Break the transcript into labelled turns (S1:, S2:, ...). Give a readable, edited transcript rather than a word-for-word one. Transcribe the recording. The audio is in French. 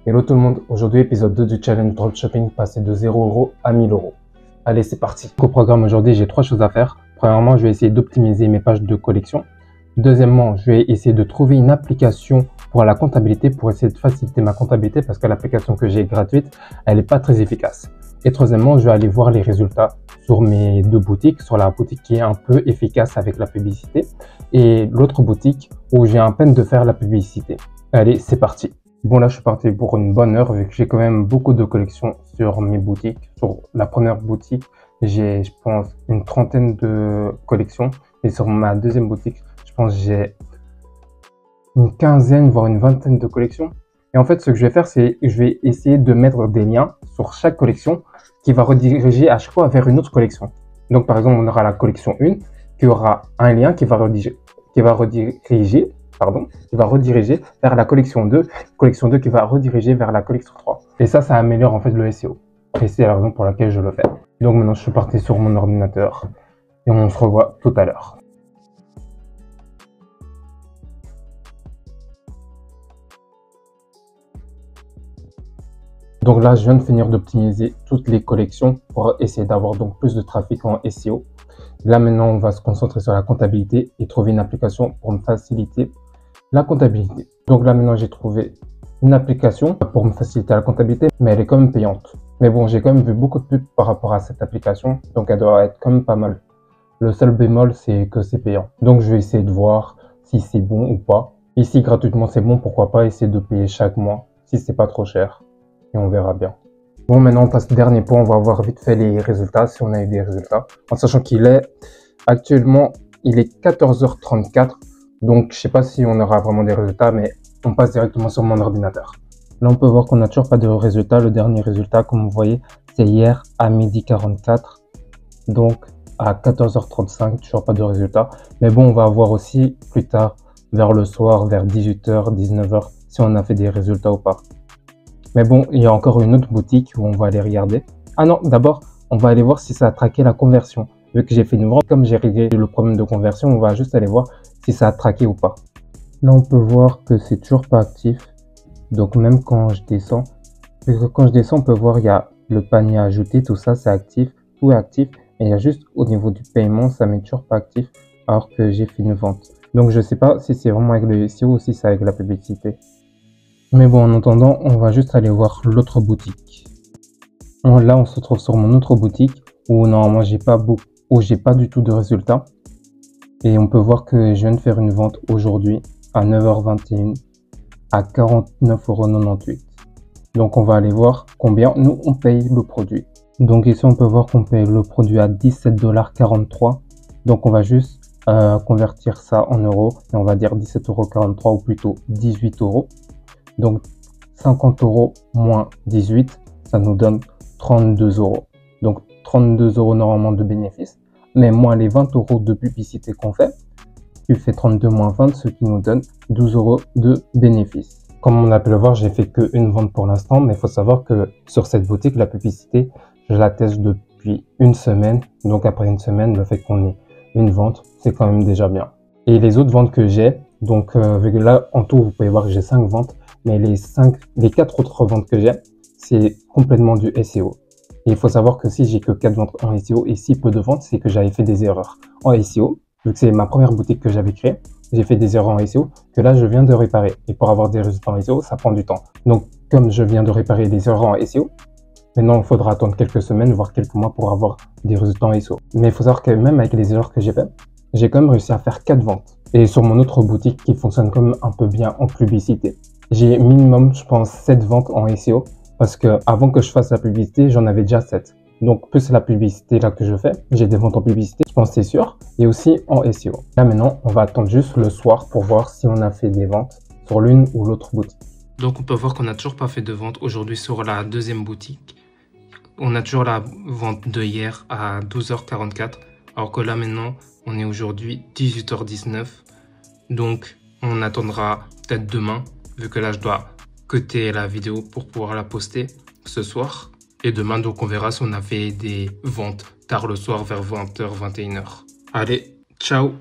S1: Hello tout le monde, aujourd'hui épisode 2 du challenge dropshipping, passer de 0 € à 1000 €. Allez, c'est parti. Au programme aujourd'hui, j'ai 3 choses à faire. Premièrement, je vais essayer d'optimiser mes pages de collection. Deuxièmement, je vais essayer de trouver une application pour la comptabilité, pour essayer de faciliter ma comptabilité parce que l'application que j'ai gratuite, elle n'est pas très efficace. Et troisièmement, je vais aller voir les résultats sur mes deux boutiques, sur la boutique qui est un peu efficace avec la publicité et l'autre boutique où j'ai à peine de faire la publicité. Allez, c'est parti. Bon, là, je suis parti pour une bonne heure vu que j'ai quand même beaucoup de collections sur mes boutiques. Sur la première boutique, j'ai, je pense, une trentaine de collections. Et sur ma deuxième boutique, je pense j'ai une quinzaine, voire une vingtaine de collections. Et en fait, ce que je vais faire, c'est que je vais essayer de mettre des liens sur chaque collection qui va rediriger à chaque fois vers une autre collection. Donc, par exemple, on aura la collection 1 qui aura un lien qui va rediriger vers la collection 2 qui va rediriger vers la collection 3. Et ça améliore en fait le SEO. Et c'est la raison pour laquelle je le fais. Donc maintenant, je suis parti sur mon ordinateur et on se revoit tout à l'heure. Donc là, je viens de finir d'optimiser toutes les collections pour essayer d'avoir donc plus de trafic en SEO. Là, maintenant, on va se concentrer sur la comptabilité et trouver une application pour me faciliter la comptabilité. Donc là, maintenant, j'ai trouvé une application pour me faciliter la comptabilité, mais elle est quand même payante. Mais bon, j'ai quand même vu beaucoup de pubs par rapport à cette application, donc elle doit être quand même pas mal. Le seul bémol, c'est que c'est payant. Donc, je vais essayer de voir si c'est bon ou pas. Ici, gratuitement, c'est bon, pourquoi pas essayer de payer chaque mois, si c'est pas trop cher. Et on verra bien. Bon, maintenant, on passe au dernier point. On va voir vite fait les résultats, si on a eu des résultats. En sachant qu'il est actuellement, il est 14h34. Donc, je sais pas si on aura vraiment des résultats, mais on passe directement sur mon ordinateur. Là, on peut voir qu'on n'a toujours pas de résultats. Le dernier résultat, comme vous voyez, c'est hier à 12h44. Donc, à 14h35, toujours pas de résultats. Mais bon, on va voir aussi plus tard, vers le soir, vers 18h, 19h, si on a fait des résultats ou pas. Mais bon, il y a encore une autre boutique où on va aller regarder. Ah non, d'abord, on va aller voir si ça a traqué la conversion. Vu que j'ai fait une vente, comme j'ai réglé le problème de conversion, on va juste aller voir si ça a traqué ou pas. Là, on peut voir que c'est toujours pas actif. Donc, même quand je descends, on peut voir il y a le panier ajouté, tout ça, c'est actif, tout est actif. Et il y a juste au niveau du paiement, ça m'est toujours pas actif alors que j'ai fait une vente. Donc, je sais pas si c'est vraiment avec le SEO ou si c'est avec la publicité. Mais bon, en attendant, on va juste aller voir l'autre boutique. Là, on se trouve sur mon autre boutique où normalement j'ai pas du tout de résultats. Et on peut voir que je viens de faire une vente aujourd'hui à 9h21 à 49,98 €. Donc, on va aller voir combien nous on paye le produit. Donc ici, on peut voir qu'on paye le produit à 17,43 $. Donc, on va juste convertir ça en euros et on va dire 17,43 € ou plutôt 18 €. Donc 50 € moins 18, ça nous donne 32 €. Donc 32 € normalement de bénéfice, mais moins les 20 € de publicité qu'on fait, tu fais 32 moins 20, ce qui nous donne 12 € de bénéfice. Comme on a pu le voir, j'ai fait qu'une vente pour l'instant, mais il faut savoir que sur cette boutique, la publicité, je la teste depuis une semaine. Donc après une semaine, le fait qu'on ait une vente, c'est quand même déjà bien. Et les autres ventes que j'ai, donc là en tout, vous pouvez voir que j'ai 5 ventes. Mais les 4 autres ventes que j'ai, c'est complètement du SEO. Et il faut savoir que si j'ai que 4 ventes en SEO et si peu de ventes, c'est que j'avais fait des erreurs en SEO. Vu que c'est ma première boutique que j'avais créée, j'ai fait des erreurs en SEO que là, je viens de réparer. Et pour avoir des résultats en SEO, ça prend du temps. Donc, comme je viens de réparer des erreurs en SEO, maintenant, il faudra attendre quelques semaines, voire quelques mois pour avoir des résultats en SEO. Mais il faut savoir que même avec les erreurs que j'ai faites, j'ai quand même réussi à faire 4 ventes. Et sur mon autre boutique qui fonctionne quand même un peu bien en publicité, j'ai minimum, je pense, 7 ventes en SEO parce que avant que je fasse la publicité, j'en avais déjà 7. Donc, plus la publicité là que je fais, j'ai des ventes en publicité, je pense c'est sûr, et aussi en SEO. Là maintenant, on va attendre juste le soir pour voir si on a fait des ventes sur l'une ou l'autre boutique.
S2: Donc, on peut voir qu'on n'a toujours pas fait de vente aujourd'hui sur la deuxième boutique. On a toujours la vente de hier à 12h44, alors que là maintenant, on est aujourd'hui 18h19. Donc, on attendra peut-être demain, vu que là, je dois cutter la vidéo pour pouvoir la poster ce soir. Et demain, donc, on verra si on a fait des ventes tard le soir vers 20h, 21h. Allez, ciao!